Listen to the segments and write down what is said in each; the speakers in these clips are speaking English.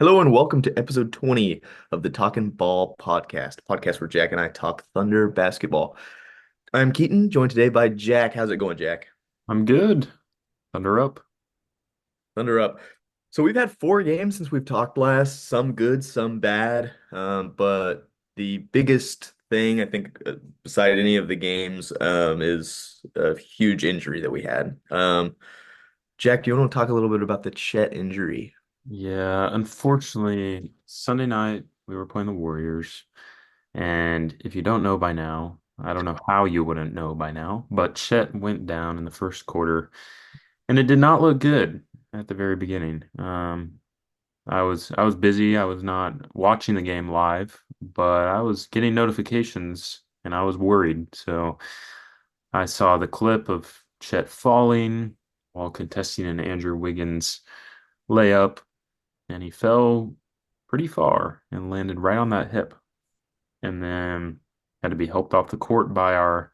Hello and welcome to episode 20 of the Talkin' Ball podcast where Jack and I talk Thunder basketball. I'm Keaton, joined today by Jack. How's it going, Jack? I'm good. Thunder up. Thunder up. So we've had 4 games since we've talked last, some good, some bad. But the biggest thing I think, beside any of the games, is a huge injury that we had. Jack, do you want to talk a little bit about the Chet injury? Yeah, unfortunately, Sunday night we were playing the Warriors. And if you don't know by now, I don't know how you wouldn't know by now, but Chet went down in the first quarter and it did not look good at the very beginning. I was busy. I was not watching the game live, but I was getting notifications and I was worried. So I saw the clip of Chet falling while contesting an Andrew Wiggins layup, and he fell pretty far and landed right on that hip, and then had to be helped off the court by our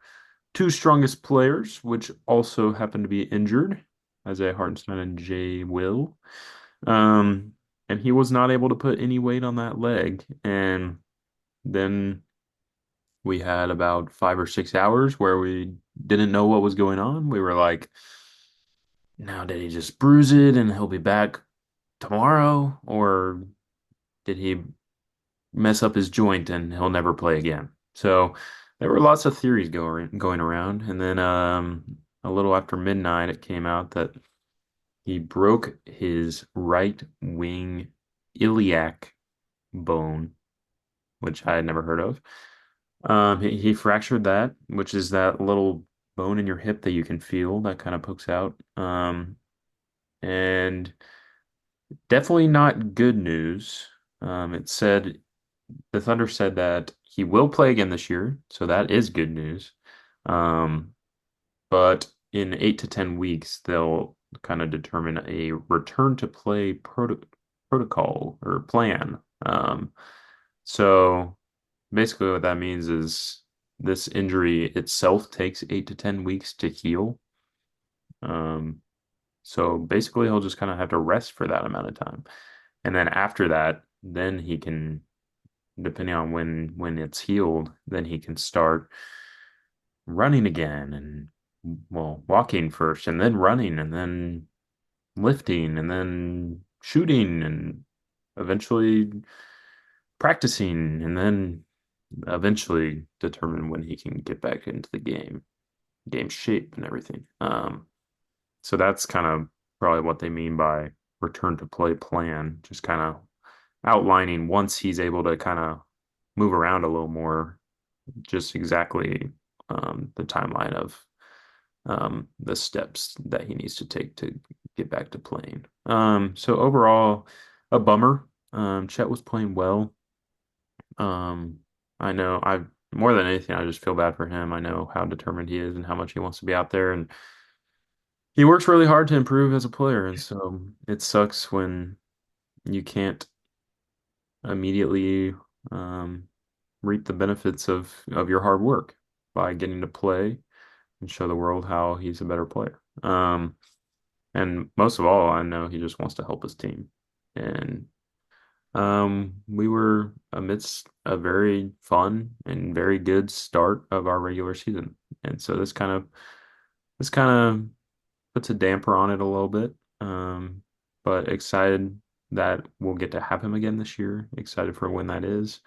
two strongest players, which also happened to be injured, Isaiah Hartenstein and Jay Will. Um, and he was not able to put any weight on that leg. And then we had about 5 or 6 hours where we didn't know what was going on. We were like, now did he just bruise it and he'll be back tomorrow? Or did he mess up his joint and he'll never play again? So there were lots of theories going around. And then a little after midnight, it came out that he broke his right wing iliac bone, which I had never heard of. He fractured that, which is that little bone in your hip that you can feel that kind of pokes out. And definitely not good news. It said the Thunder said that he will play again this year, so that is good news. Um, but in 8 to 10 weeks, they'll kind of determine a return to play protocol or plan. So basically, what that means is this injury itself takes 8 to 10 weeks to heal. Um, so basically, he'll just kind of have to rest for that amount of time. And then after that, then he can, depending on when it's healed, then he can start running again and well, walking first and then running and then lifting and then shooting and eventually practicing and then eventually determine when he can get back into the game shape and everything. So that's kind of probably what they mean by return to play plan, just kind of outlining once he's able to kind of move around a little more, just exactly the timeline of the steps that he needs to take to get back to playing. So overall, a bummer. Chet was playing well. Um, I know I more than anything, I just feel bad for him. I know how determined he is and how much he wants to be out there, and he works really hard to improve as a player. And so it sucks when you can't immediately um, reap the benefits of your hard work by getting to play and show the world how he's a better player. And most of all, I know he just wants to help his team. And we were amidst a very fun and very good start of our regular season. And so this kind of puts a damper on it a little bit. But excited that we'll get to have him again this year. Excited for when that is.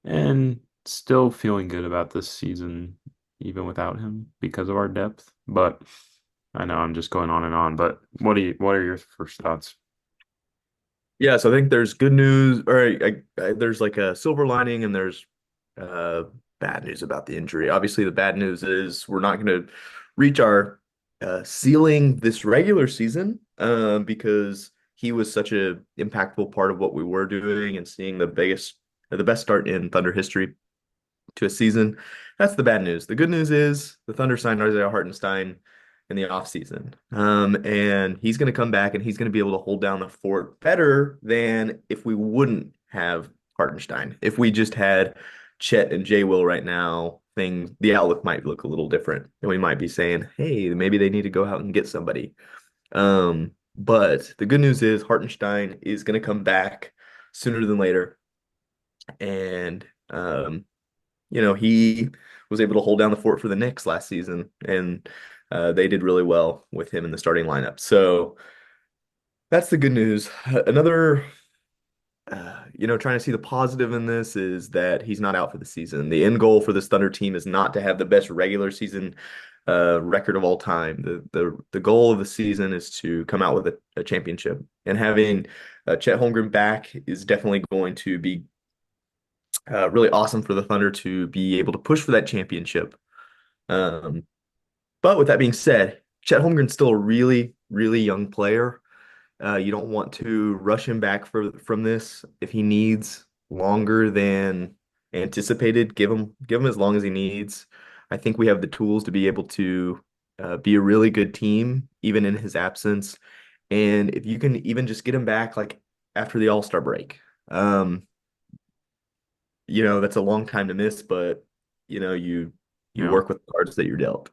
And still feeling good about this season, even without him because of our depth. But I know I'm just going on and on, but what are your first thoughts? Yeah, so I think there's good news, or there's like a silver lining, and there's uh, bad news about the injury. Obviously, the bad news is we're not going to reach our ceiling this regular season, because he was such a impactful part of what we were doing and seeing the best start in Thunder history to a season. That's the bad news. The good news is the Thunder signed Isaiah Hartenstein in the offseason. And he's going to come back and he's going to be able to hold down the fort better than if we wouldn't have Hartenstein. If we just had Chet and Jay Will right now, the outlook might look a little different. And we might be saying, hey, maybe they need to go out and get somebody. But the good news is Hartenstein is going to come back. sooner than later. And he was able to hold down the fort for the Knicks last season, and they did really well with him in the starting lineup. So that's the good news. Another, trying to see the positive in this is that he's not out for the season. The end goal for this Thunder team is not to have the best regular season record of all time. The goal of the season is to come out with a championship, and having Chet Holmgren back is definitely going to be really awesome for the Thunder to be able to push for that championship. Um, but with that being said, Chet Holmgren's still a really, really young player. You don't want to rush him back from this. If he needs longer than anticipated, give him as long as he needs. I think we have the tools to be able to be a really good team, even in his absence. And if you can even just get him back like after the All-Star break, that's a long time to miss, but You you know, work with the cards that you're dealt.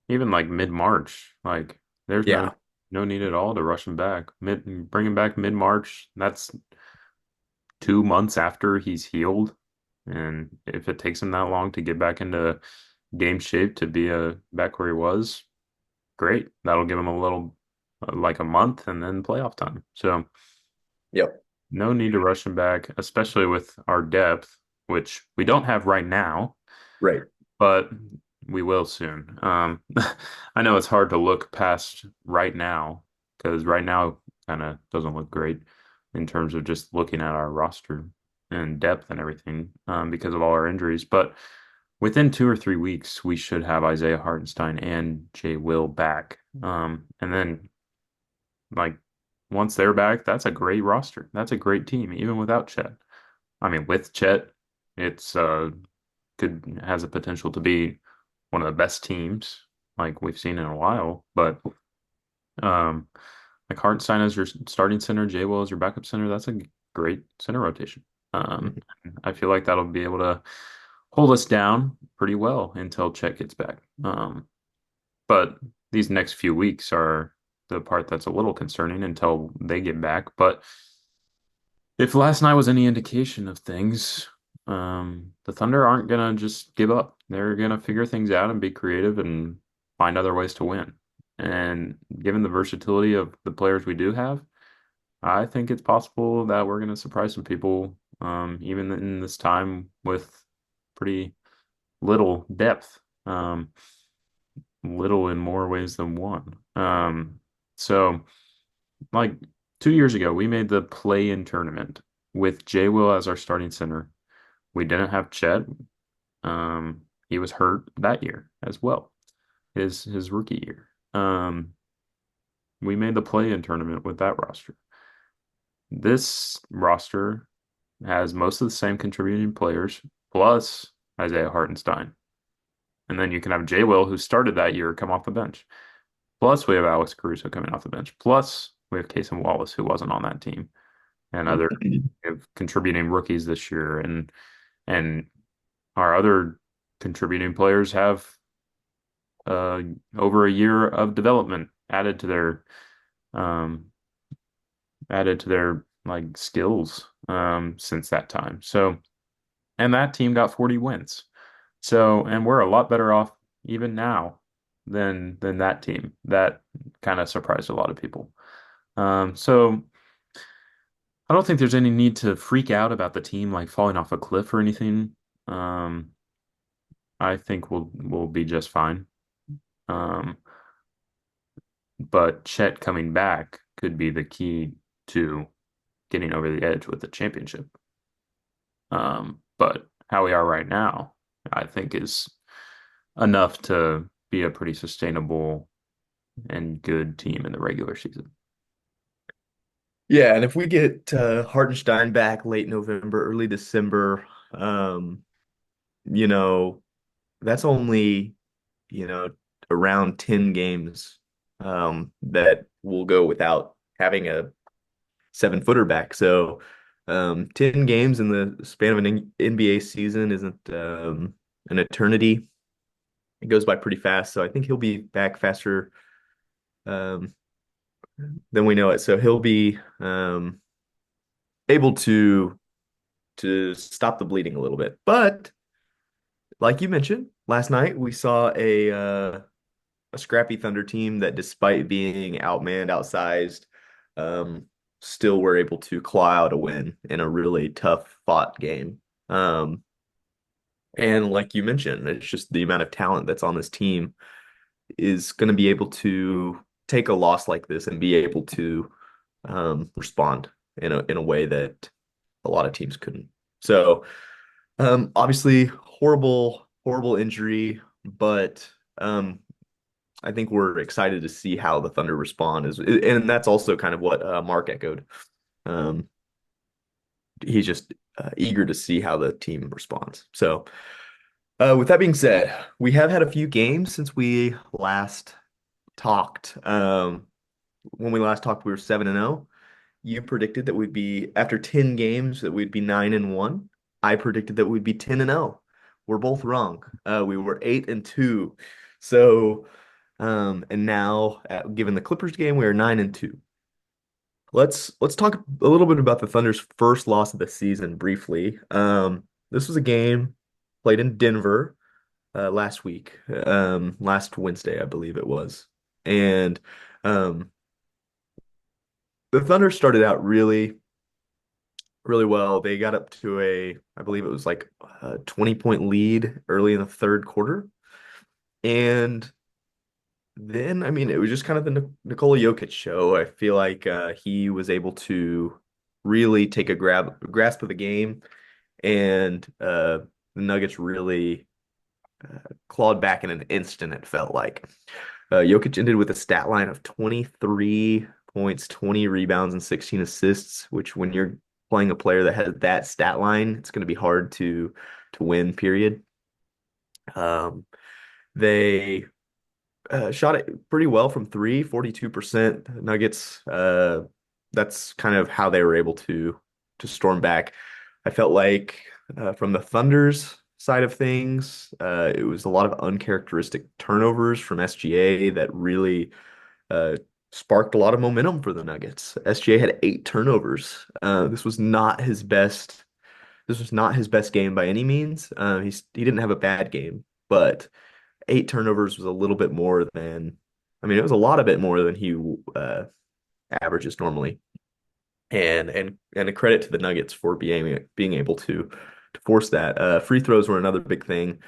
even like mid-March, like there's Yeah, no need at all to rush him back. Bring him back mid-March. That's 2 months after he's healed. And if it takes him that long to get back into game shape to be back where he was, great. That'll give him a little like a month and then playoff time. So yep, no need to rush him back, especially with our depth, which we don't have right now, right. but we will soon. I know it's hard to look past right now because right now kind of doesn't look great in terms of just looking at our roster and depth and everything because of all our injuries. But within 2 or 3 weeks, we should have Isaiah Hartenstein and Jay Will back. And then, like, once they're back, that's a great roster. That's a great team, even without Chet. I mean, with Chet, it's could has a potential to be one of the best teams like we've seen in a while. But um, like Hartenstein as your starting center, Jay Will as your backup center, that's a great center rotation. Um, Mhm. I feel like that'll be able to hold us down pretty well until Chet gets back. But these next few weeks are the part that's a little concerning until they get back. But if last night was any indication of things, the Thunder aren't gonna just give up. They're gonna figure things out and be creative and find other ways to win. And given the versatility of the players we do have, I think it's possible that we're gonna surprise some people, even in this time with pretty little depth. Little in more ways than one. So like 2 years ago, we made the play-in tournament with Jay Will as our starting center. We didn't have Chet. He was hurt that year as well, his rookie year. We made the play-in tournament with that roster. This roster has most of the same contributing players, plus Isaiah Hartenstein. And then you can have Jay Will, who started that year, come off the bench. Plus, we have Alex Caruso coming off the bench. Plus, we have Cason Wallace, who wasn't on that team, and other contributing rookies this year. And our other contributing players have uh, over a year of development um, added to their like skills since that time. So, and that team got 40 wins. So, and we're a lot better off even now than that team. That kind of surprised a lot of people. So I don't think there's any need to freak out about the team like falling off a cliff or anything. Um, I think we'll be just fine. Um, but Chet coming back could be the key to getting over the edge with the championship. But how we are right now, I think is enough to be a pretty sustainable and good team in the regular season. Yeah, and if we get Hartenstein back late November, early December, you know, that's only, you know, around 10 games that will go without having a 7-footer back. So 10 games in the span of an NBA season isn't an eternity. It goes by pretty fast. So I think he'll be back faster um, than we know it. So he'll be able to stop the bleeding a little bit. But like you mentioned, last night we saw a scrappy Thunder team that, despite being outmanned, outsized, um, still were able to claw out a win in a really tough fought game. Um, and like you mentioned, it's just the amount of talent that's on this team is going to be able to take a loss like this and be able to respond in a way that a lot of teams couldn't. So obviously horrible injury, but I think we're excited to see how the Thunder respond and that's also kind of what Mark echoed. Um, he's just eager to see how the team responds. So with that being said, we have had a few games since we last talked. When we last talked, we were 7-0. You predicted that we'd be after 10 games that we'd be 9-1. I predicted that we'd be 10-0. We're both wrong. We were 8-2. So, and now, given the Clippers game, we are 9-2. Let's talk a little bit about the Thunder's first loss of the season briefly. This was a game played in Denver last week, last Wednesday, I believe it was, and um, the Thunder started out really well. They got up to I believe it was like a 20-point lead early in the third quarter. And then, I mean, it was just kind of the Nikola Jokic show. I feel like he was able to really take a grasp of the game, and the Nuggets really clawed back in an instant, it felt like. Jokic ended with a stat line of 23 points, 20 rebounds, and 16 assists, which when you're playing a player that has that stat line, it's going to be hard to win, period. Um, they shot it pretty well from three, 42%. Nuggets, that's kind of how they were able to storm back. I felt like from the Thunder's side of things, it was a lot of uncharacteristic turnovers from SGA that really sparked a lot of momentum for the Nuggets. SGA had 8 turnovers. This was not his best. This was not his best game by any means. He didn't have a bad game, but 8 turnovers was a little bit more than. I mean, it was a lot of bit more than he averages normally. And a credit to the Nuggets for being able to force that. Free throws were another big thing.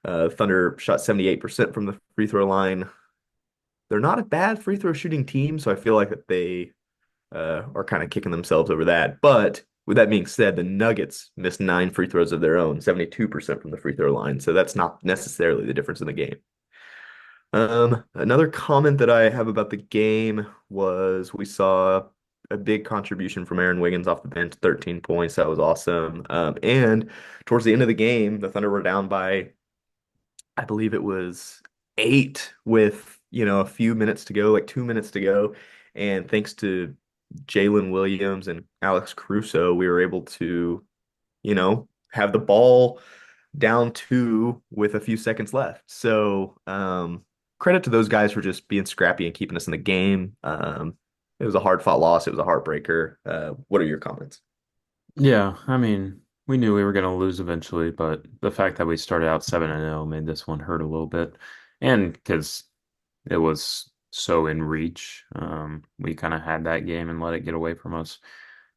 Thunder shot 78% from the free throw line. They're not a bad free throw shooting team, so I feel like that they are kind of kicking themselves over that. But with that being said, the Nuggets missed 9 free throws of their own, 72% from the free throw line. So that's not necessarily the difference in the game. Another comment that I have about the game was we saw a big contribution from Aaron Wiggins off the bench, 13 points. That was awesome. And towards the end of the game, the Thunder were down by, I believe it was 8 with, a few minutes to go, like 2 minutes to go. And thanks to Jalen Williams and Alex Caruso, we were able to, have the ball down 2 with a few seconds left. So, credit to those guys for just being scrappy and keeping us in the game. It was a hard fought loss. It was a heartbreaker. What are your comments? Yeah, I mean, we knew we were going to lose eventually, but the fact that we started out 7-0 made this one hurt a little bit. And because it was so in reach, we kind of had that game and let it get away from us.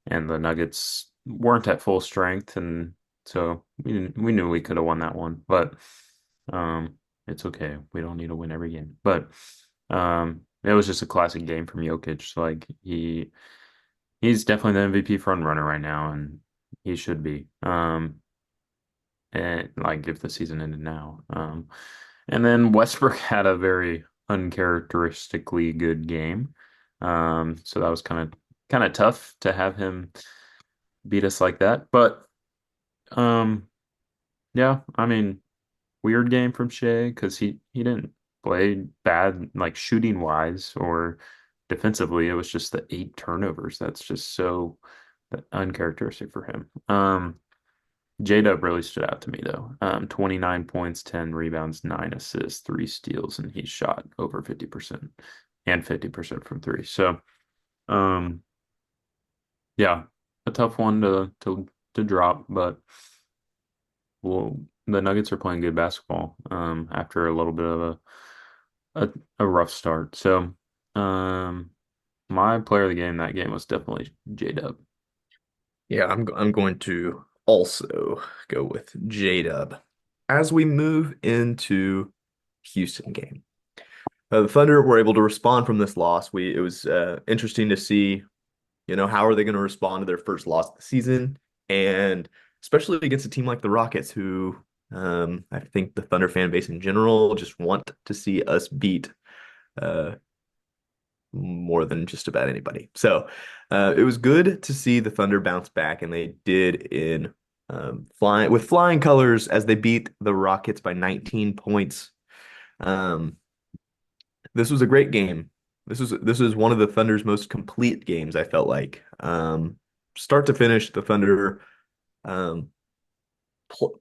And the Nuggets weren't at full strength, and so we knew we could have won that one. But it's okay. We don't need to win every game. But it was just a classic game from Jokic. Like he's definitely the MVP front runner right now, and he should be. And like if the season ended now. And then Westbrook had a very uncharacteristically good game. So that was kind of tough to have him beat us like that. But um, yeah, I mean, weird game from Shea because he didn't play bad like shooting wise or defensively. It was just the 8 turnovers. That's just so uncharacteristic for him. J-Dub really stood out to me though. 29 points, 10 rebounds, 9 assists, 3 steals, and he shot over 50% and 50% from three. So, um, yeah, a tough one to drop, but well, the Nuggets are playing good basketball after a little bit of a rough start. So, um, my player of the game that game was definitely J-Dub. Yeah, I'm going to also go with J-Dub. As we move into Houston game. The Thunder were able to respond from this loss. We It was interesting to see, how are they going to respond to their first loss of the season, and especially against a team like the Rockets, who I think the Thunder fan base in general just want to see us beat uh, more than just about anybody. So it was good to see the Thunder bounce back, and they did in flying colors as they beat the Rockets by 19 points. Um, this was a great game. This was one of the Thunder's most complete games, I felt like. Start to finish, the Thunder um,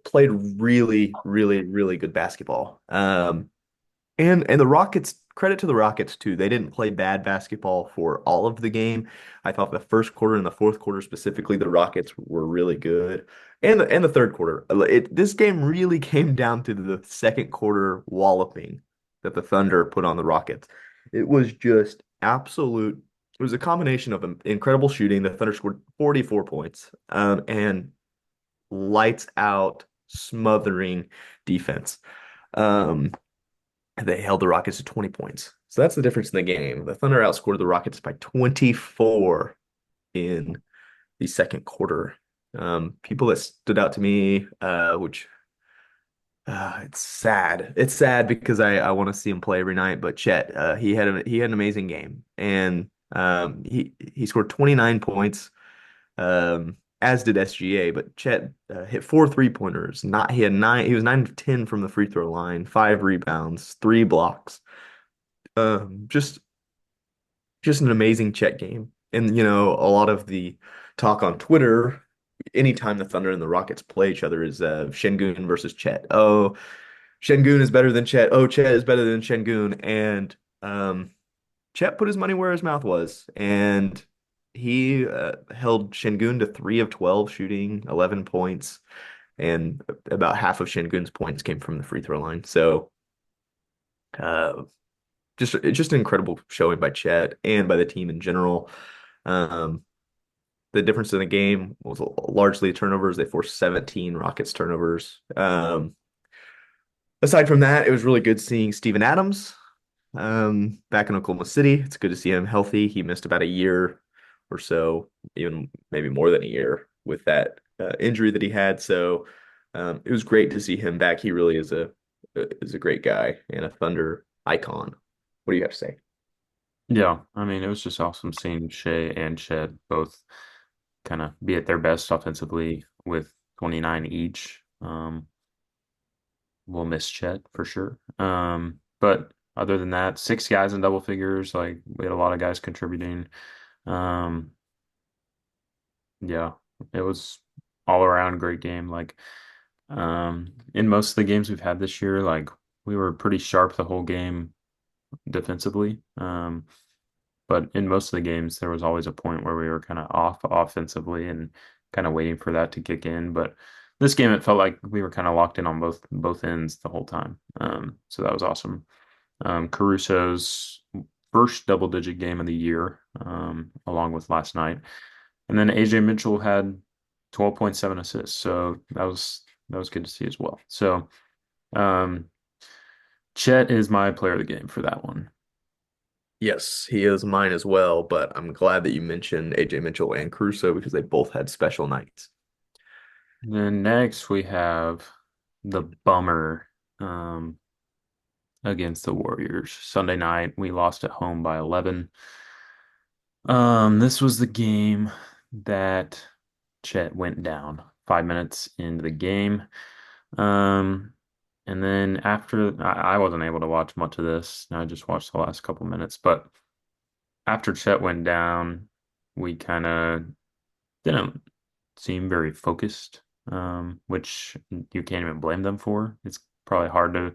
played really, really, really good basketball. And the Rockets, credit to the Rockets too. They didn't play bad basketball for all of the game. I thought the first quarter and the fourth quarter specifically, the Rockets were really good. And the third quarter. This game really came down to the second quarter walloping that the Thunder put on the Rockets. It was just absolute. It was a combination of incredible shooting. The Thunder scored 44 points, and lights out smothering defense. Um, they held the Rockets to 20 points. So that's the difference in the game. The Thunder outscored the Rockets by 24 in the second quarter. People that stood out to me, which it's sad. It's sad because I want to see him play every night. But Chet, he had an amazing game, and he scored 29 points, as did SGA. But Chet hit four three-pointers. Not he had nine. He was 9 of 10 from the free throw line, 5 rebounds, 3 blocks. Just an amazing Chet game. And a lot of the talk on Twitter, anytime the Thunder and the Rockets play each other, is Şengün versus Chet. Oh, Şengün is better than Chet. Oh, Chet is better than Şengün. And Chet put his money where his mouth was, and he held Şengün to 3 of 12 shooting, 11 points, and about half of Şengün's points came from the free throw line. So uh, it's just an incredible showing by Chet and by the team in general. Um, the difference in the game was largely turnovers. They forced 17 Rockets turnovers. Aside from that, it was really good seeing Steven Adams back in Oklahoma City. It's good to see him healthy. He missed about a year or so, even maybe more than a year with that injury that he had. So it was great to see him back. He really is a great guy and a Thunder icon. What do you have to say? Yeah, I mean, it was just awesome seeing Shea and Chet both kind of be at their best offensively with 29 each. We'll miss Chet for sure. But other than that, six guys in double figures. Like we had a lot of guys contributing. Um, yeah, it was all around great game. Like in most of the games we've had this year, like we were pretty sharp the whole game defensively. But in most of the games, there was always a point where we were kind of off offensively and kind of waiting for that to kick in. But this game, it felt like we were kind of locked in on both ends the whole time. So that was awesome. Caruso's first double-digit game of the year, along with last night, and then AJ Mitchell had 12.7 assists. So that was good to see as well. So um, Chet is my player of the game for that one. Yes, he is mine as well, but I'm glad that you mentioned AJ Mitchell and Caruso because they both had special nights. Then next we have the bummer against the Warriors. Sunday night, we lost at home by 11. This was the game that Chet went down 5 minutes into the game. Um, and then after I wasn't able to watch much of this. I just watched the last couple minutes, but after Chet went down, we kind of didn't seem very focused, which you can't even blame them for. It's probably hard to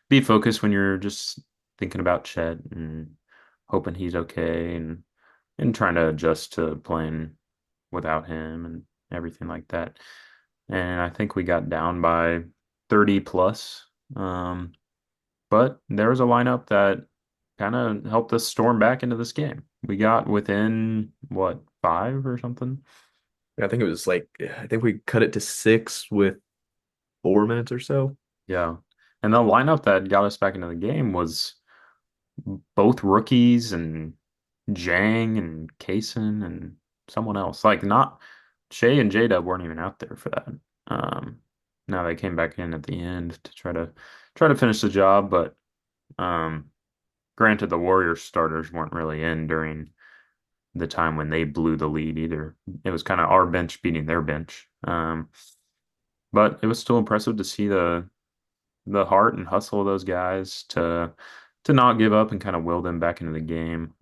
be focused when you're just thinking about Chet and hoping he's okay and trying to adjust to playing. without him and everything like that. And I think we got down by 30 plus. Um, but there was a lineup that kind of helped us storm back into this game. We got within what, five or something? I think it was like I think we cut it to six with 4 minutes or so. Yeah. And the lineup that got us back into the game was both rookies and Jang and Kaysen and someone else. Like not Shay and J-Dub weren't even out there for that. Um, Now they came back in at the end to try to finish the job, but um, granted the Warriors starters weren't really in during the time when they blew the lead either. It was kind of our bench beating their bench. But it was still impressive to see the heart and hustle of those guys to not give up and kind of will them back into the game.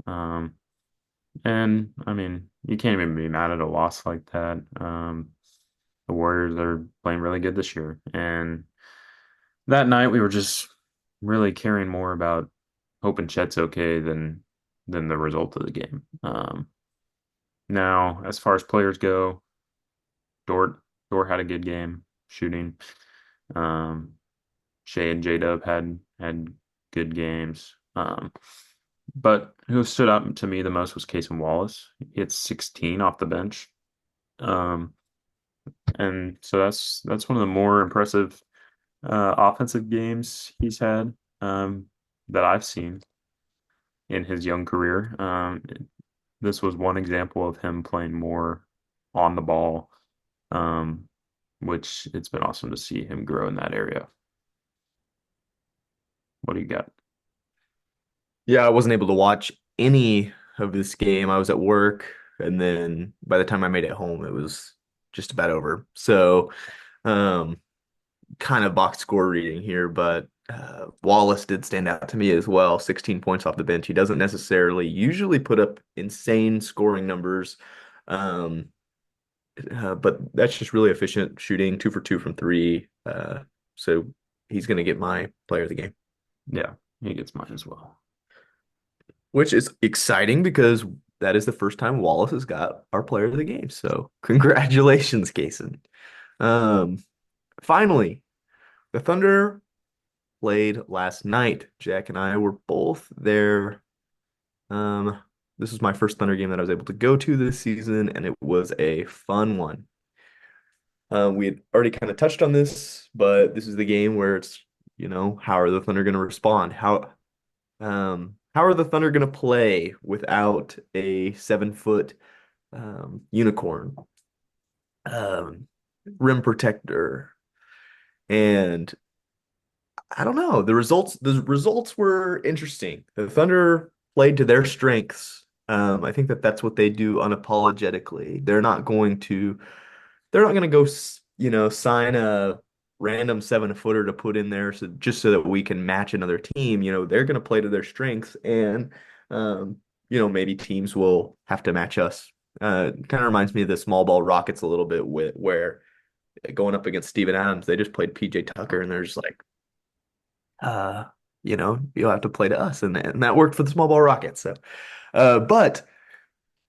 And I mean, you can't even be mad at a loss like that. The Warriors are playing really good this year, and that night we were just really caring more about hoping Chet's okay than the result of the game. Now, as far as players go, Dort Dort had a good game shooting. Um, Shay and J-Dub had good games. But who stood out to me the most was Casey Wallace. He had 16 off the bench. Um, and so that's one of the more impressive offensive games he's had that I've seen in his young career. This was one example of him playing more on the ball, um, which it's been awesome to see him grow in that area. What do you got? Yeah, I wasn't able to watch any of this game. I was at work, and then by the time I made it home, it was just about over. So, um, kind of box score reading here, but Wallace did stand out to me as well. 16 points off the bench. He doesn't necessarily usually put up insane scoring numbers, um, but that's just really efficient shooting, 2 for 2 from three. So he's going to get my player of the game, Yeah, he gets mine as well. which is exciting because that is the first time Wallace has got our player of the game. So congratulations, Kason. Um, Finally, the Thunder played last night. Jack and I were both there. Um, this was my first Thunder game that I was able to go to this season, and it was a fun one. We had already kind of touched on this, but this is the game where it's, how are the Thunder going to respond? How are the Thunder going to play without a 7 foot unicorn, um, rim protector, and I don't know. The results were interesting. The Thunder played to their strengths. I think that that's what they do unapologetically. They're not going to go, sign a random 7 footer to put in there so that we can match another team. They're going to play to their strengths, and um, maybe teams will have to match us. Kind of reminds me of the small ball Rockets a little bit where going up against Steven Adams, they just played PJ Tucker, and there's like uh, you'll have to play to us. And that worked for the small ball Rockets. So, but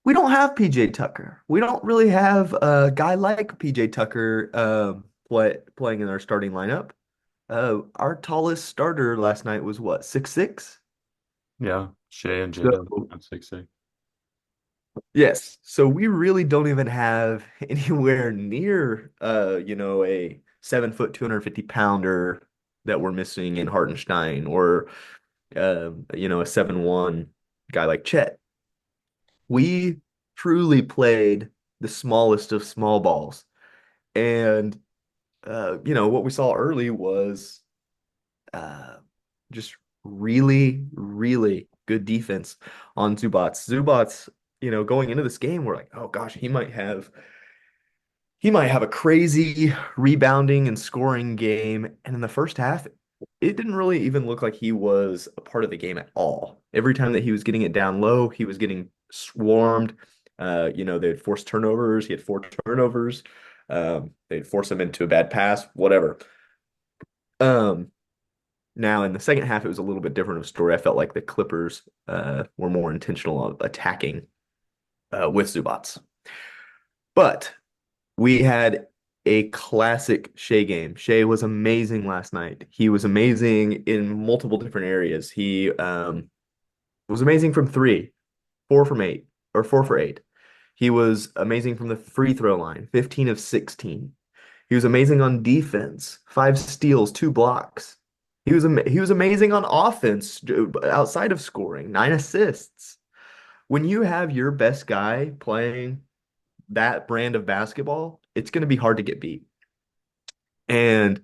we don't have PJ Tucker. We don't really have a guy like PJ Tucker playing in our starting lineup. Our tallest starter last night was what, 6'6"? Yeah, Shay and J-Dub So, at 6'6". yes. So we really don't even have anywhere near a 7 foot, 250 pounder that we're missing in Hartenstein or a 7'1" guy like Chet. We truly played the smallest of small balls. And what we saw early was uh just really, really good defense on Zubats. Zubats, going into this game, we're like, oh gosh, he might have a crazy rebounding and scoring game. And in the first half, it didn't really even look like he was a part of the game at all. Every time that he was getting it down low, he was getting swarmed. They'd force turnovers. He had 4 turnovers. They'd force him into a bad pass, whatever. Um, Now in the second half, it was a little bit different of a story. I felt like the Clippers were more intentional of attacking with Zubats. But we had a classic Shea game. Shea was amazing last night. He was amazing in multiple different areas. He was amazing from three, 4 from 8, or 4 for 8. He was amazing from the free throw line, 15 of 16. He was amazing on defense, 5 steals, 2 blocks. He was amazing on offense outside of scoring, 9 assists. When you have your best guy playing that brand of basketball, it's going to be hard to get beat. And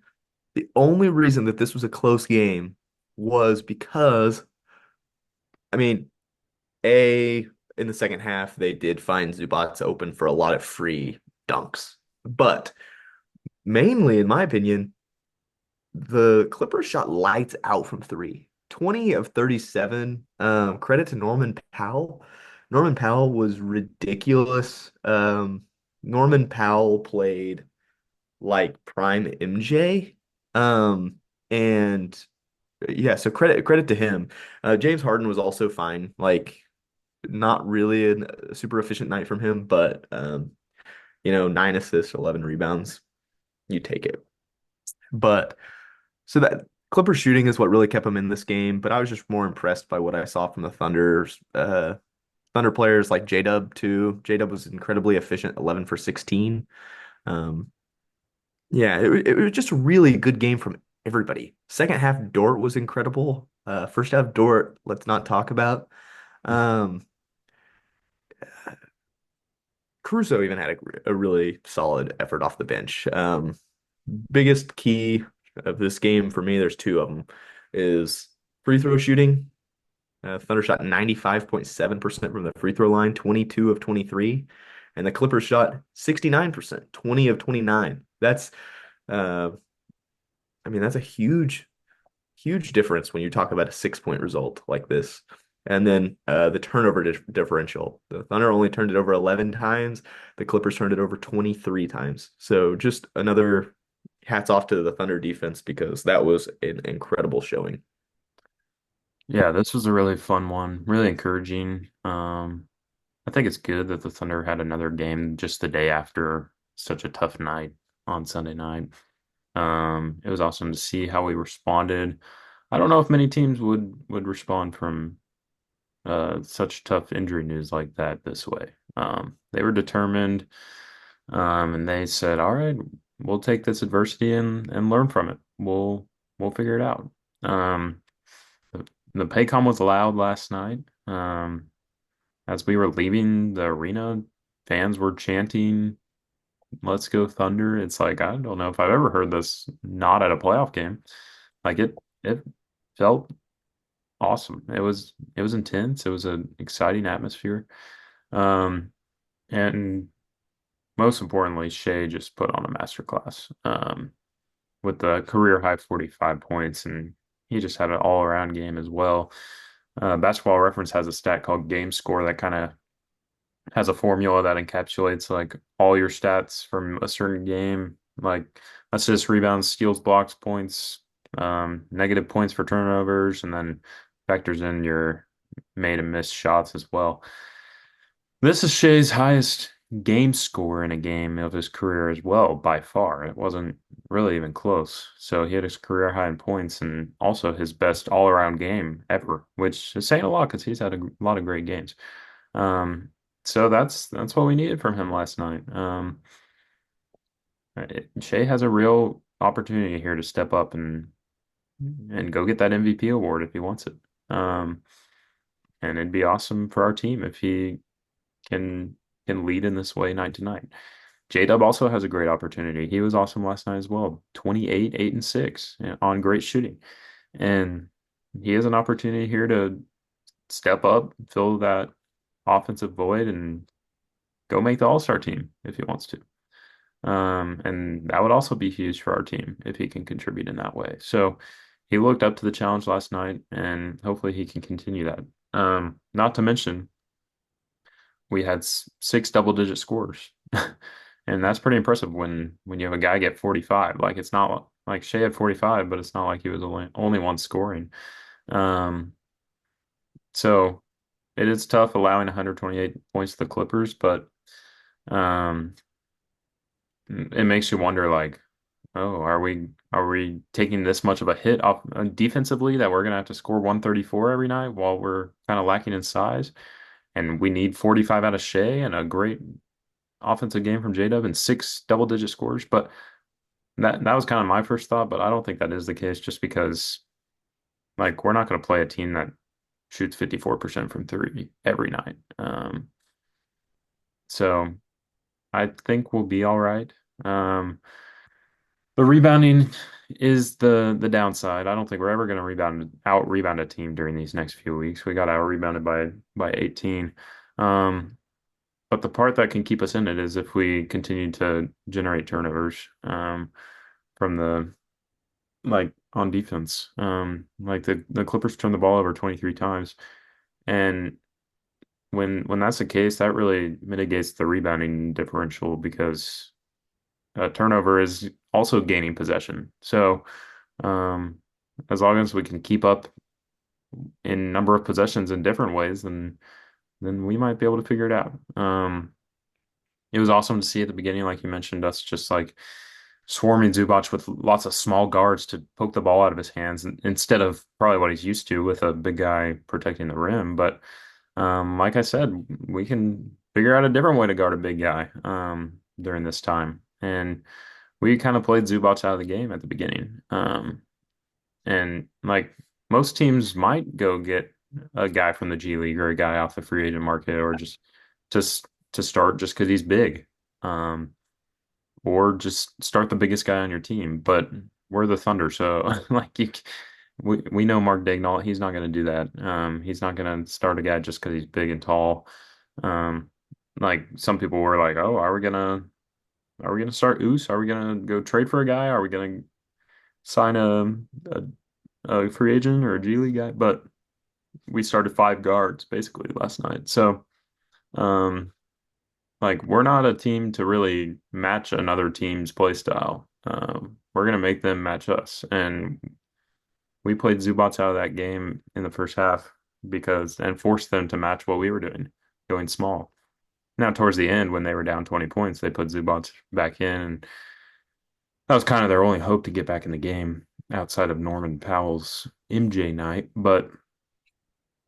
the only reason that this was a close game was because, I mean, A, in the second half, they did find Zubats open for a lot of free dunks. But mainly, in my opinion, the Clippers shot lights out from three. 20 of 37. Credit to Norman Powell. Norman Powell was ridiculous. Norman Powell played like prime MJ. And yeah, so credit to him. James Harden was also fine. Like not really a super efficient night from him, but 9 assists, 11 rebounds. You take it. But so that Clippers shooting is what really kept him in this game, but I was just more impressed by what I saw from the Thunder's Thunder players like J-Dub too. J-Dub was incredibly efficient, 11 for 16. Um, yeah, it was just a really good game from everybody. Second half, Dort was incredible. First half, Dort, let's not talk about. Um, Caruso even had a really solid effort off the bench. Biggest key of this game for me, there's two of them, is free throw shooting. Thunder shot 95.7% from the free throw line, 22 of 23. And the Clippers shot 69%, 20 of 29. Uh, that's a huge difference when you talk about a 6 point result like this. And then the turnover differential. The Thunder only turned it over 11 times. The Clippers turned it over 23 times. So just another hats off to the Thunder defense because that was an incredible showing. Yeah, this was a really fun one, really encouraging. I think it's good that the Thunder had another game just the day after such a tough night on Sunday night. It was awesome to see how we responded. I don't know if many teams would respond from such tough injury news like that this way. They were determined, and they said, "All right, we'll take this adversity and learn from it. We'll figure it out." Um, the Paycom was loud last night. As we were leaving the arena, fans were chanting, "Let's go Thunder." It's like I don't know if I've ever heard this not at a playoff game. Like it felt awesome. It was intense. It was an exciting atmosphere. Um, and most importantly, Shea just put on a masterclass. With the career high 45 points, and he just had an all-around game as well. Basketball Reference has a stat called game score that kind of has a formula that encapsulates like all your stats from a certain game, like assists, rebounds, steals, blocks, points, negative points for turnovers, and then factors in your made and missed shots as well. This is Shea's highest game score in a game of his career as well, by far. It wasn't really even close. So he had his career high in points and also his best all-around game ever, which is saying a lot because he's had a lot of great games. Um, so that's what we needed from him last night. Shea has a real opportunity here to step up and go get that MVP award if he wants it. Um, and it'd be awesome for our team if he can can lead in this way night to night. J-Dub also has a great opportunity. He was awesome last night as well. 28, 8, and 6 on great shooting. And he has an opportunity here to step up, fill that offensive void, and go make the All-Star team if he wants to. And that would also be huge for our team if he can contribute in that way. So he looked up to the challenge last night, and hopefully he can continue that. Not to mention, we had six double-digit scores, and that's pretty impressive when you have a guy get 45. Like it's not like Shea had 45, but it's not like he was only one scoring. Um, so it is tough allowing 128 points to the Clippers, but Um, it makes you wonder, like, oh, are we taking this much of a hit off defensively that we're gonna have to score 134 every night while we're kind of lacking in size? And we need 45 out of Shea and a great offensive game from J-Dub and six double-digit scores. But that was kind of my first thought, but I don't think that is the case just because like we're not going to play a team that shoots 54% from three every night. So I think we'll be all right. The rebounding is the downside. I don't think we're ever going to rebound a team during these next few weeks. We got out rebounded by 18. Um, but the part that can keep us in it is if we continue to generate turnovers from the like on defense. Like the Clippers turned the ball over 23 times, and when that's the case, that really mitigates the rebounding differential because turnover is also gaining possession. So um, as long as we can keep up in number of possessions in different ways, then we might be able to figure it out. It was awesome to see at the beginning, like you mentioned, us just like swarming Zubac with lots of small guards to poke the ball out of his hands instead of probably what he's used to with a big guy protecting the rim. But like I said, we can figure out a different way to guard a big guy during this time. And we kind of played Zubac out of the game at the beginning. And like most teams might go get a guy from the G League or a guy off the free agent market or just to to start just because he's big. Um, or just start the biggest guy on your team. But we're the Thunder, so like we know Mark Daigneault, he's not going to do that. He's not going to start a guy just because he's big and tall. Um, like some people were like, "Oh, are we gonna start Oos? Are we gonna go trade for a guy? Are we gonna sign a free agent or a G League guy?" But we started five guards basically last night, so. Um, Like we're not a team to really match another team's play style. We're gonna make them match us, and we played Zubats out of that game in the first half because and forced them to match what we were doing, going small. Now towards the end, when they were down 20 points, they put Zubats back in, and that was kind of their only hope to get back in the game outside of Norman Powell's MJ night. But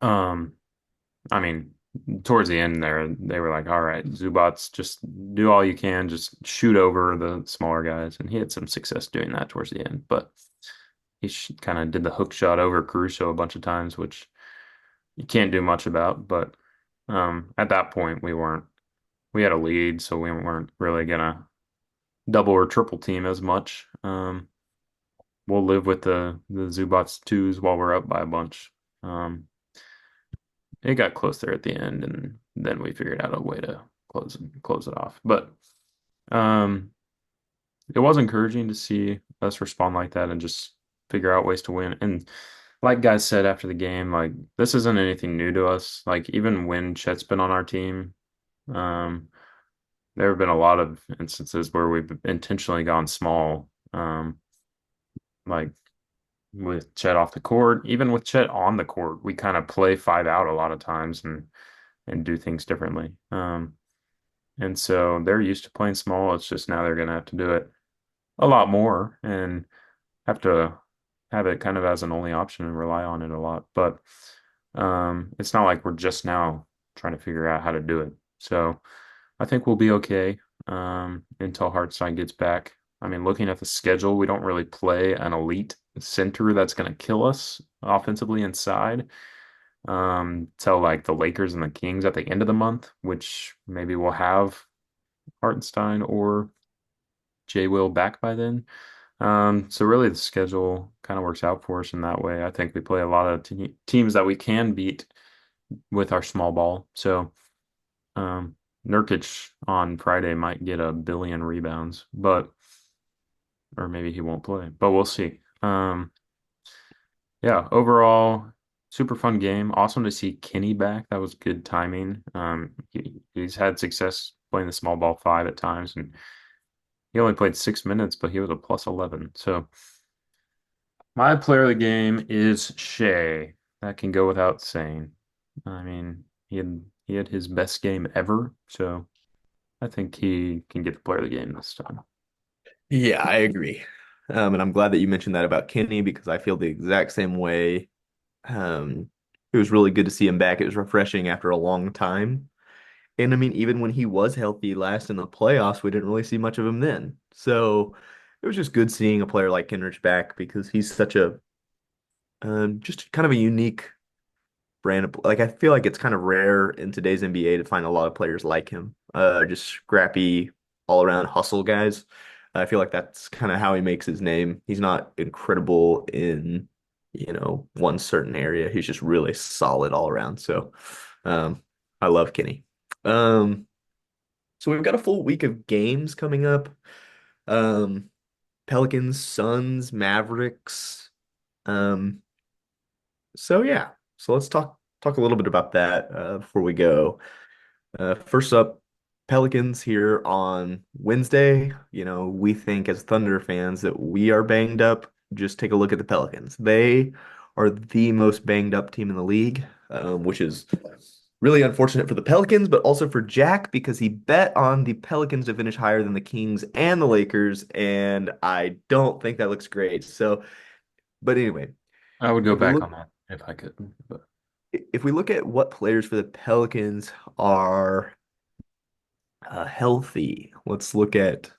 um, I mean, towards the end there, they were like, all right, Zubats, just do all you can, just shoot over the smaller guys. And he had some success doing that towards the end, but he kind of did the hook shot over Caruso a bunch of times, which you can't do much about. But at that point, we had a lead, so we weren't really gonna double or triple team as much. We'll live with the Zubats twos while we're up by a bunch. Um, it got close there at the end, and then we figured out a way to close it off. But um, it was encouraging to see us respond like that and just figure out ways to win. And like guys said after the game, like this isn't anything new to us. Like even when Chet's been on our team, um, there have been a lot of instances where we've intentionally gone small. Like with Chet off the court, even with Chet on the court, we kind of play five out a lot of times and do things differently. And so they're used to playing small. It's just now they're going to have to do it a lot more and have to have it kind of as an only option and rely on it a lot. But it's not like we're just now trying to figure out how to do it. So I think we'll be okay until Hartstein gets back. I mean, looking at the schedule, we don't really play an elite center that's going to kill us offensively inside till like the Lakers and the Kings at the end of the month, which maybe we'll have Hartenstein or Jay Will back by then. So really the schedule kind of works out for us in that way. I think we play a lot of teams that we can beat with our small ball. So um, Nurkic on Friday might get a billion rebounds, but or maybe he won't play, but we'll see. Yeah, overall, super fun game. Awesome to see Kenny back. That was good timing. He's had success playing the small ball five at times, and he only played 6 minutes, but he was a plus 11. So my player of the game is Shea. That can go without saying. I mean, he had his best game ever, so I think he can get the player of the game this time. Yeah, I agree. And I'm glad that you mentioned that about Kenny because I feel the exact same way. It was really good to see him back. It was refreshing after a long time. And I mean, even when he was healthy last in the playoffs, we didn't really see much of him then. So it was just good seeing a player like Kendrick back because he's such a just kind of a unique brand of like I feel like it's kind of rare in today's NBA to find a lot of players like him. Just scrappy, all around hustle guys. I feel like that's kind of how he makes his name. He's not incredible in, one certain area. He's just really solid all around. So, um, I love Kenny. Um, so we've got a full week of games coming up. Um, Pelicans, Suns, Mavericks. Um, so yeah. So let's talk a little bit about that before we go. First up, Pelicans here on Wednesday. We think as Thunder fans that we are banged up. Just take a look at the Pelicans. They are the most banged up team in the league, which is really unfortunate for the Pelicans, but also for Jack because he bet on the Pelicans to finish higher than the Kings and the Lakers, and I don't think that looks great. So, but anyway, I would go if we back look on that if I could. But if we look at what players for the Pelicans are healthy, let's look at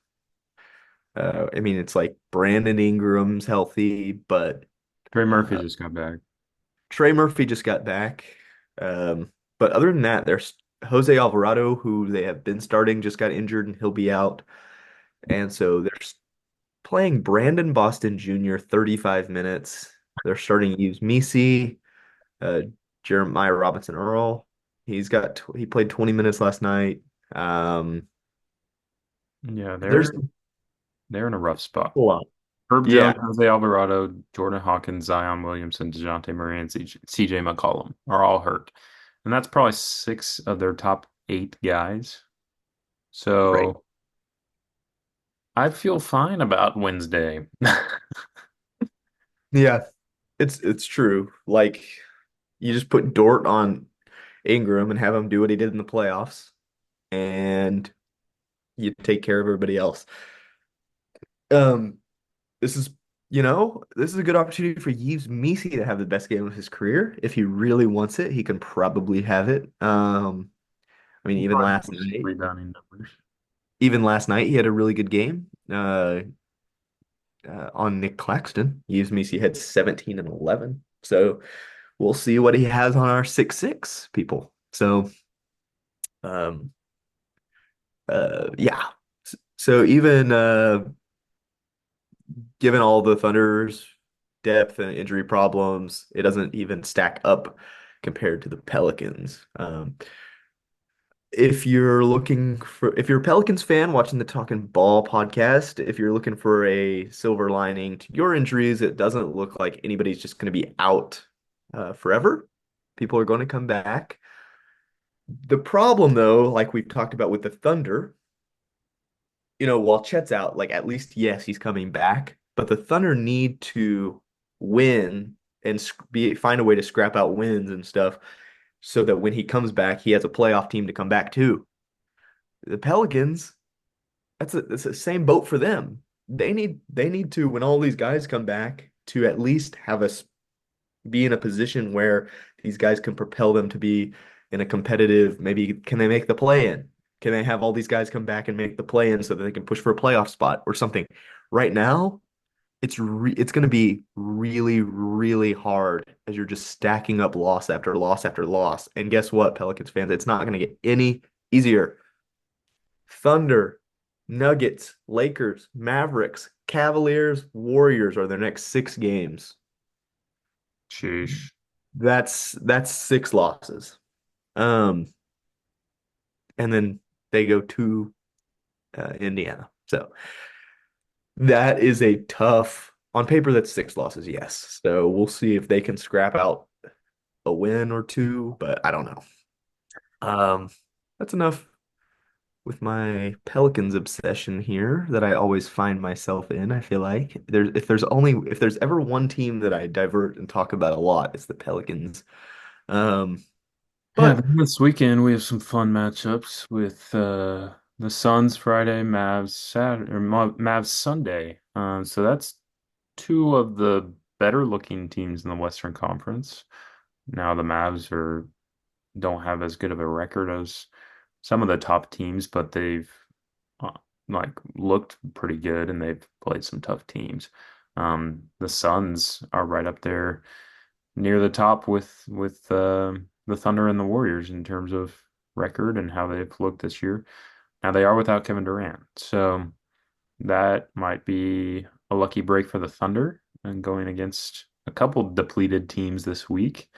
I mean, it's like Brandon Ingram's healthy, but Trey Murphy uh, just got back. Trey Murphy just got back. But other than that, there's Jose Alvarado, who they have been starting, just got injured and he'll be out. And so they're playing Brandon Boston Jr. 35 minutes. They're starting to use Misi, uh, Jeremiah Robinson Earl. He played 20 minutes last night. Yeah, There's they're in a rough spot. a lot. Herb Yeah, Jones, Jose Alvarado, Jordan Hawkins, Zion Williamson, DeJounte Murray, and CJ McCollum are all hurt. And that's probably six of their top eight guys. right. So I feel fine about Wednesday. Yeah, it's true. Like you just put Dort on Ingram and have him do what he did in the playoffs, and you take care of everybody else. Um, this is, this is a good opportunity for Yves Missi to have the best game of his career. If he really wants it, he can probably have it. I mean, even Probably last push night, rebounding numbers. even last night, he had a really good game. On Nick Claxton, Yves Missi had 17 and 11. So we'll see what he has on our 6-6 people. So, um, yeah. So even given all the Thunder's depth and injury problems, it doesn't even stack up compared to the Pelicans. If you're a Pelicans fan watching the Talking Ball podcast, if you're looking for a silver lining to your injuries, it doesn't look like anybody's just going to be out forever. People are going to come back. The problem, though, like we've talked about with the Thunder, while Chet's out, like at least yes, he's coming back, but the Thunder need to win and find a way to scrap out wins and stuff so that when he comes back, he has a playoff team to come back to. The Pelicans, that's the same boat for them. They need to when all these guys come back to at least have us be in a position where these guys can propel them to be in a competitive, maybe can they make the play in? Can they have all these guys come back and make the play in so that they can push for a playoff spot or something? Right now, it's going to be really, really hard as you're just stacking up loss after loss after loss. And guess what, Pelicans fans? It's not going to get any easier. Thunder, Nuggets, Lakers, Mavericks, Cavaliers, Warriors are their next 6 games. Sheesh. That's 6 losses. Um, and then they go to Indiana. So that is a tough on paper. That's 6 losses, yes. So we'll see if they can scrap out a win or two, but I don't know. Um, that's enough with my Pelicans obsession here that I always find myself in. I feel like if there's ever one team that I divert and talk about a lot, it's the Pelicans. Um, Yeah, but this weekend we have some fun matchups with The Suns Friday, Mavs Saturday, or Mavs Sunday. So that's two of the better looking teams in the Western Conference. Now the Mavs are don't have as good of a record as some of the top teams, but they've uh, like looked pretty good and they've played some tough teams. The Suns are right up there near the top with the Thunder and the Warriors in terms of record and how they've looked this year. Now they are without Kevin Durant, so that might be a lucky break for the Thunder and going against a couple depleted teams this week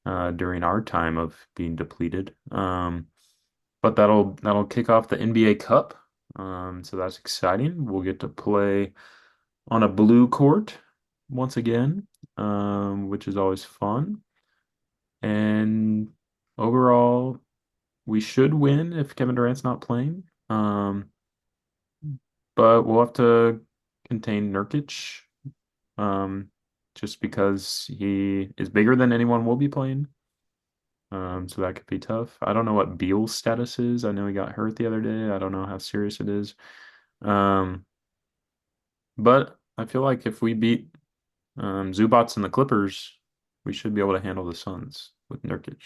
during our time of being depleted. But that'll kick off the NBA Cup. So that's exciting. We'll get to play on a blue court once again, which is always fun. And overall, we should win if Kevin Durant's not playing. But we'll have to contain Nurkic, um, just because he is bigger than anyone will be playing. So that could be tough. I don't know what Beal's status is. I know he got hurt the other day. I don't know how serious it is. Um, but I feel like if we beat Zubats and the Clippers, we should be able to handle the Suns with Nurkic.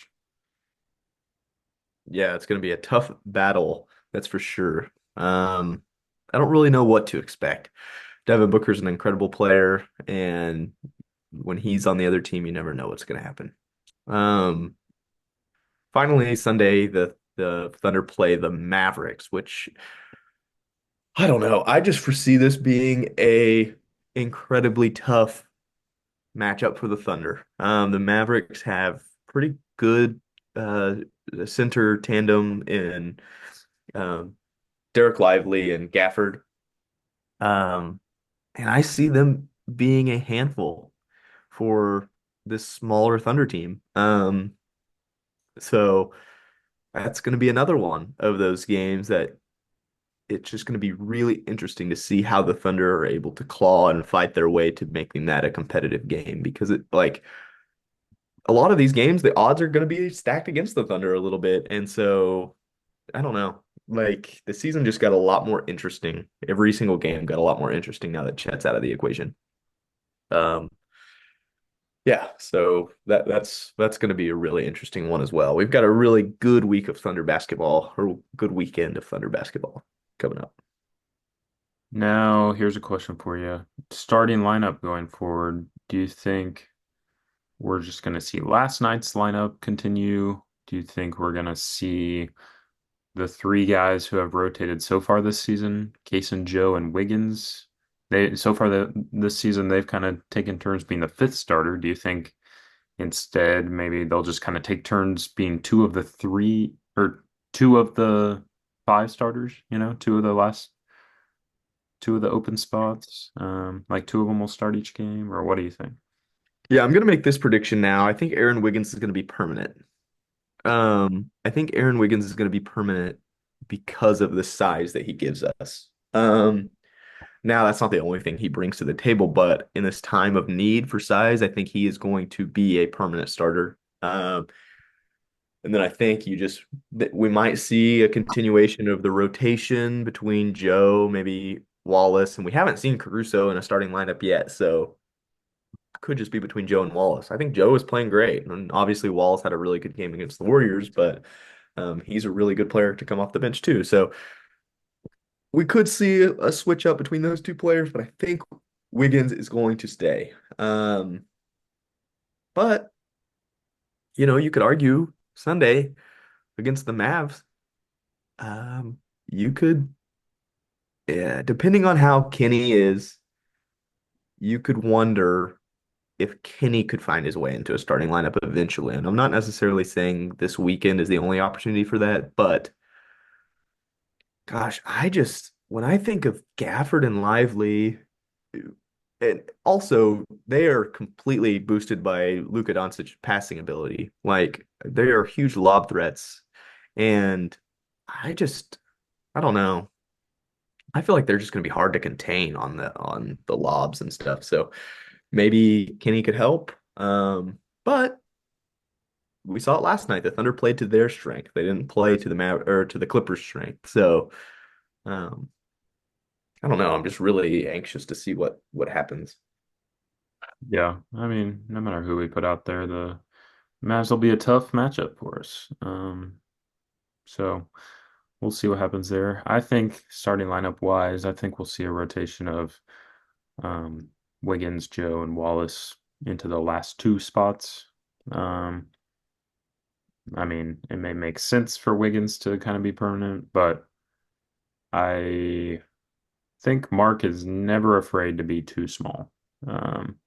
Yeah, it's going to be a tough battle, that's for sure. I don't really know what to expect. Devin Booker's an incredible player, and when he's on the other team, you never know what's going to happen. Um, Finally, Sunday, the Thunder play the Mavericks, which I don't know. I just foresee this being a incredibly tough matchup for the Thunder. The Mavericks have pretty good uh, center tandem in um, Derek Lively and Gafford. Um, and I see them being a handful for this smaller Thunder team. So that's going to be another one of those games that it's just going to be really interesting to see how the Thunder are able to claw and fight their way to making that a competitive game because it like a lot of these games, the odds are going to be stacked against the Thunder a little bit. And so I don't know. Like the season just got a lot more interesting. Every single game got a lot more interesting now that Chet's out of the equation. Um, yeah, so that's going to be a really interesting one as well. We've got a really good week of Thunder basketball, or good weekend of Thunder basketball coming up. Now, here's a question for you. Starting lineup going forward, do you think we're just going to see last night's lineup continue? Do you think we're going to see the three guys who have rotated so far this season, Case and Joe and Wiggins? They so far this season they've kind of taken turns being the fifth starter. Do you think instead maybe they'll just kind of take turns being two of the three or two of the five starters, two of the open spots. Like two of them will start each game, or what do you think? Yeah, I'm gonna make this prediction now. I think Aaron Wiggins is gonna be permanent. I think Aaron Wiggins is gonna be permanent because of the size that he gives us. Now that's not the only thing he brings to the table, but in this time of need for size, I think he is going to be a permanent starter. And then I think you just that we might see a continuation of the rotation between Joe, maybe Wallace, and we haven't seen Caruso in a starting lineup yet, so it could just be between Joe and Wallace. I think Joe is playing great, and obviously Wallace had a really good game against the Warriors, but he's a really good player to come off the bench too. So we could see a switch up between those two players, but I think Wiggins is going to stay. But you could argue Sunday against the Mavs. Um, you could, yeah, depending on how Kenny is, you could wonder if Kenny could find his way into a starting lineup eventually. And I'm not necessarily saying this weekend is the only opportunity for that, but gosh, when I think of Gafford and Lively, and also they are completely boosted by Luka Doncic's passing ability. Like they are huge lob threats. And I just, I don't know. I feel like they're just going to be hard to contain on the lobs and stuff. So maybe Kenny could help. But we saw it last night. The Thunder played to their strength. They didn't play to the or to the Clippers' strength. So um, I don't know. I'm just really anxious to see what happens. Yeah, I mean, no matter who we put out there, the Mavs will be a tough matchup for us. So we'll see what happens there. I think starting lineup wise, I think we'll see a rotation of um, Wiggins, Joe, and Wallace into the last two spots. Um, I mean, it may make sense for Wiggins to kind of be permanent, but I think Mark is never afraid to be too small. Um,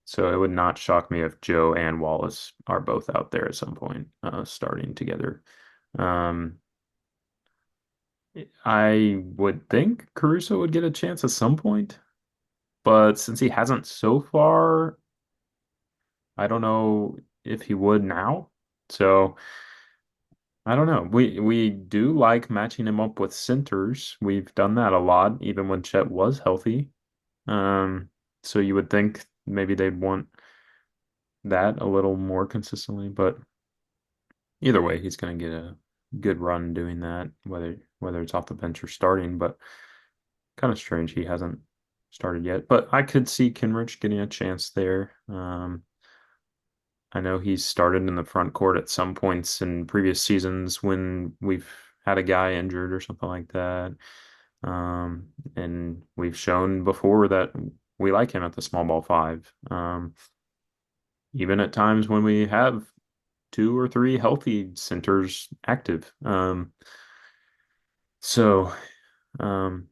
so it would not shock me if Joe and Wallace are both out there at some point, starting together. Um, I would think Caruso would get a chance at some point, but since he hasn't so far, I don't know if he would now. So I don't know. We do like matching him up with centers. We've done that a lot, even when Chet was healthy. Um, so you would think maybe they'd want that a little more consistently, but either way, he's going to get a good run doing that, whether it's off the bench or starting. But kind of strange he hasn't started yet. But I could see Kenrich getting a chance there. I know he's started in the front court at some points in previous seasons when we've had a guy injured or something like that. And we've shown before that we like him at the small ball five. Even at times when we have two or three healthy centers active. So um,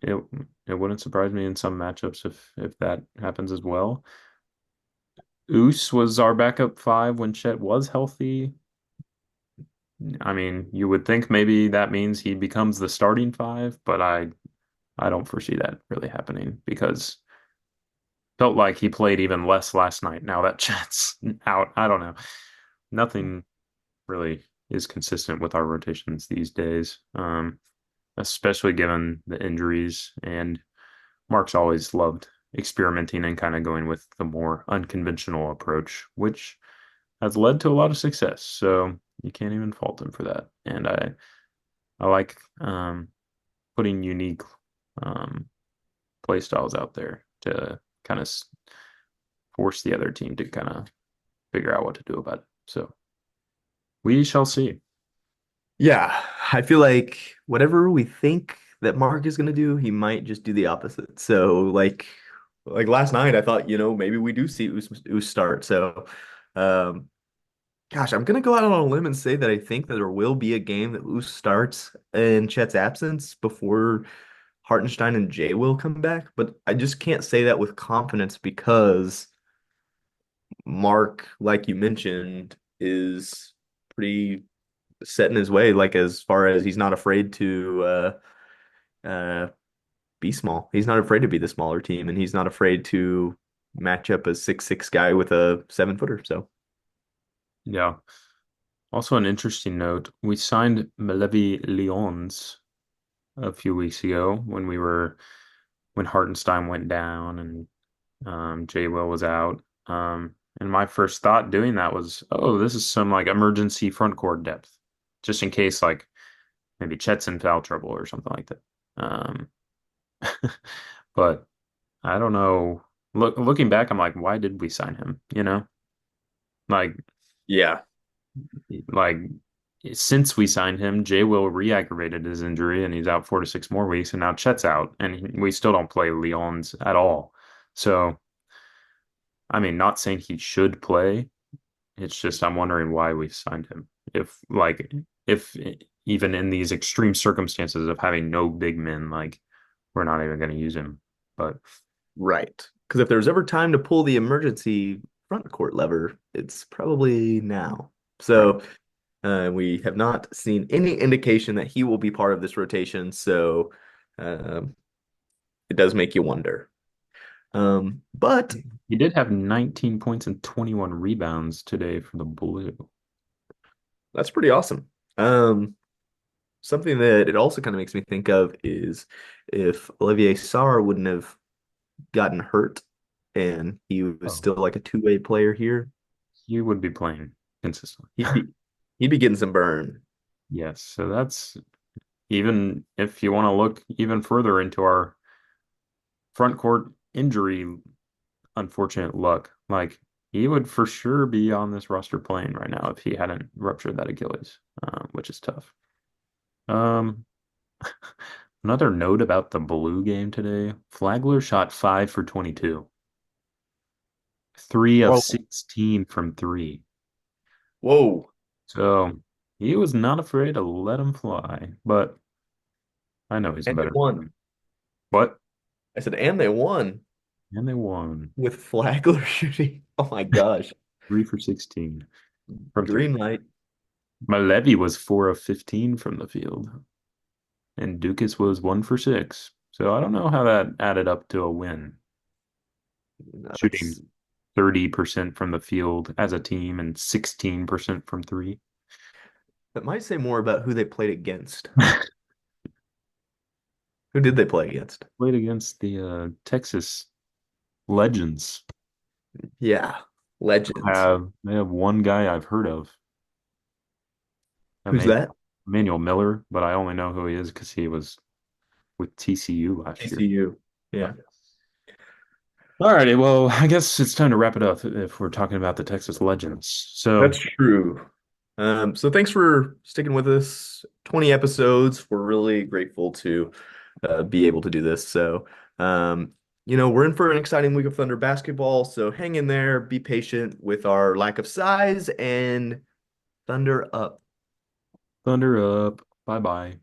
it it wouldn't surprise me in some matchups if that happens as well. Oos was our backup five when Chet was healthy. I mean, you would think maybe that means he becomes the starting five, but I don't foresee that really happening because felt like he played even less last night now that Chet's out. I don't know. Nothing really is consistent with our rotations these days, especially given the injuries. And Mark's always loved experimenting and kind of going with the more unconventional approach, which has led to a lot of success. So you can't even fault him for that. And I like putting unique um, play styles out there to kind of force the other team to kind of figure out what to do about it. So we shall see. Yeah, I feel like whatever we think that Mark is gonna do, he might just do the opposite. So like last night, I thought, maybe we do see Us start. So um gosh, I'm gonna go out on a limb and say that I think that there will be a game that Us starts in Chet's absence before Hartenstein and Jay will come back, but I just can't say that with confidence because Mark, like you mentioned, is pretty set in his way, like as far as he's not afraid to uh be small. He's not afraid to be the smaller team, and he's not afraid to match up a 6'6" guy with a 7-footer. So Yeah. Also, an interesting note, we signed Malevi Lyons a few weeks ago when Hartenstein went down and Jay Will was out. And my first thought doing that was, oh, this is some like emergency front court depth, just in case like maybe Chet's in foul trouble or something like that. Um, but I don't know. Looking back, I'm like, why did we sign him? Like yeah, like since we signed him, Jay Will re-aggravated his injury and he's out 4 to 6 more weeks, and now Chet's out, and we still don't play Lyons at all. So, I mean, not saying he should play. It's just I'm wondering why we signed him. If even in these extreme circumstances of having no big men, like we're not even going to use him. But right. Because if there's ever time to pull the emergency front court lever, it's probably now. right, So we have not seen any indication that he will be part of this rotation. So um, it does make you wonder. But he did have 19 points and 21 rebounds today for the Blue. that's pretty awesome. Something that it also kind of makes me think of is if Olivier Sarr wouldn't have gotten hurt and he was Oh, still like a two-way player here, he would be playing. consistently. He'd be he'd be getting some burn. Yes, so that's even if you want to look even further into our front court injury unfortunate luck, like he would for sure be on this roster playing right now if he hadn't ruptured that Achilles, which is tough. Um, Another note about the Blue game today, Flagler shot 5 for 22, 3 of Whoa, 16 from three. whoa. So he was not afraid to let him fly, but I know he's a And they better won. team. But I said, and they won and they won with Flagler shooting. Oh my gosh. 3 for 16 from three. Green light. Malevi was 4 of 15 from the field, and Dukas was 1 for 6. So I don't know how that added up to a win. That's Shooting 30% from the field as a team and 16% from three. that might say more about who they played against. Who did they play against? Played against the Texas Legends. Yeah, legends. They have one guy I've heard of, Who's that? Emmanuel Miller, but I only know who he is because he was with TCU last year. TCU. But Yeah, all righty, well, I guess it's time to wrap it up if we're talking about the Texas Legends. that's So true. So thanks for sticking with us. 20 episodes. We're really grateful to be able to do this. So, we're in for an exciting week of Thunder basketball. So hang in there, be patient with our lack of size, and Thunder up. Thunder up. Bye bye.